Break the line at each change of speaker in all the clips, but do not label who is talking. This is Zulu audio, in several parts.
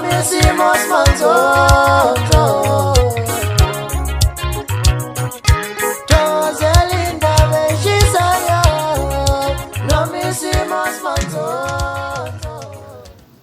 hicimos manzozo. Joselinda Beshisaya, no me hicimos manzozo.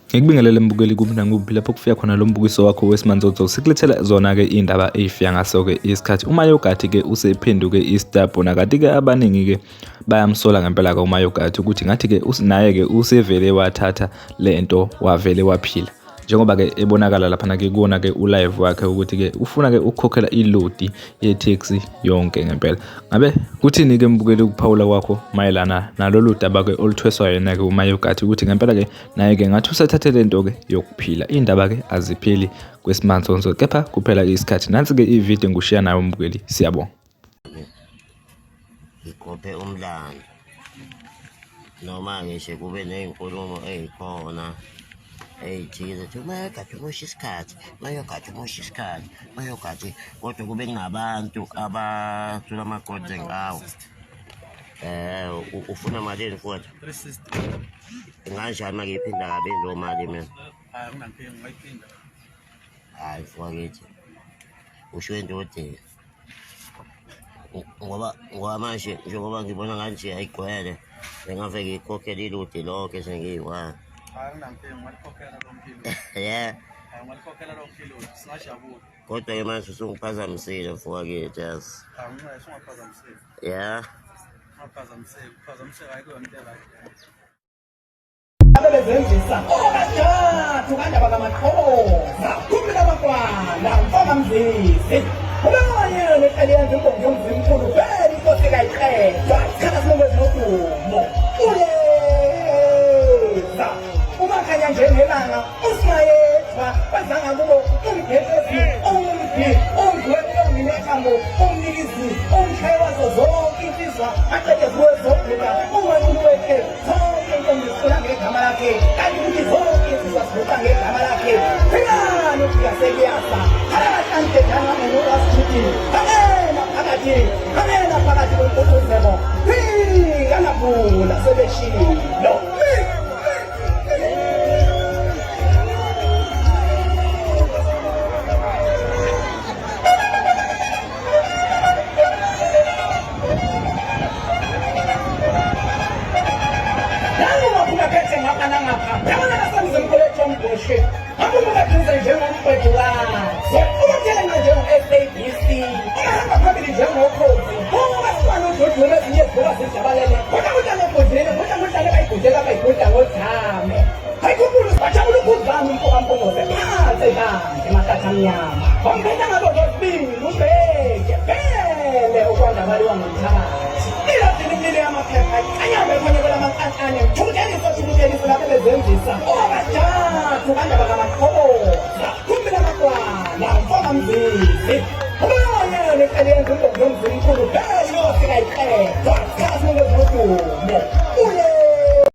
Ngikubingelele mbukeli kumina nguphi lapho kufika khona lo mbukiso wakho wesimanzozo sikulethela zona ke indaba ezifika ngaso ke isikhathi uMayogathi ke usephenduke istabhu nakati ke abaningi ke bayamsola ngempela ke uMayogathi ukuthi ngathi ke usinaye ke usevele wathatha lento wavele waphila njengoba ke ebonakala lapha ke kuona ke ulive wakhe ukuthi ke ufuna ke ukukhokhela iload yetaxi yonke ngempela ngabe kuthini ke mbukeli ukuphawula kwakho mayelana nalolu daba ke oluthweswa yena ke uMayogathi ukuthi ngempela ke naye ke ngathi usethathe lento ke yokuphila indaba ke azipheli kwesimanzozo kepha kuphela isikhathi nansi ke ivideo ngushiya nayo mbukeli siyabonga
ngikophe umlando noma ngisho kube nezinkulumo ezikhona eyithize ukuthi Mayogathi umosha isikhathi Mayogathi umosha isikhathi Mayogathi kodwa kube kunabantu abathula amagodle ngawo ufuna malini futhi 360 nganjani manje iphinda kabe ndo mali mina
hayi unampheni ngayiphinda
hayi fukithi usho endodeni ngoba manje njengoba ngibona kanje ayigcwele ngingave ngikhokhela ilude lonke sengiyiwani
hayi unampheni ngikhokhela lo mpilo
yeah
hayi ngikhokhela lo mpilo singajabula
kodwa ke manje usungiphazamisile fukithi yes
hayi ungaphazamisile
yeah
uphazamiseke ayikho into right
abezenzisa okajathu kandaba kaMaqhoza kumela bakwana mfaka mzisi ubeyele elenza inkonzo yomzimkhulu vele inkosi kayiqedwa sikhala sinokwenza nodumo uyeza umakhanya njengelanga usingayedwa kwazanga kubo umgezezi umdwelonginethambo umnikizi umshayewazo zonke insizwa aqedeziwe zokuda umanculuwekhe zonke inkonzo zifuna ngegama lakhe kanti ukuthi zonke insizwa zivuka ngegama lakhe phikani ukufika sekuyasa alakantedangamenokasithi kamela phakathi kwenkutuzeko kanabula sebeshilo kandaba kaMaqhoza kumela bakwana mfaka mzisi ubeyele elenza inkonzo yomzimkhulu vele inkosi kayiqedwa sikhala sinokwenza nodumo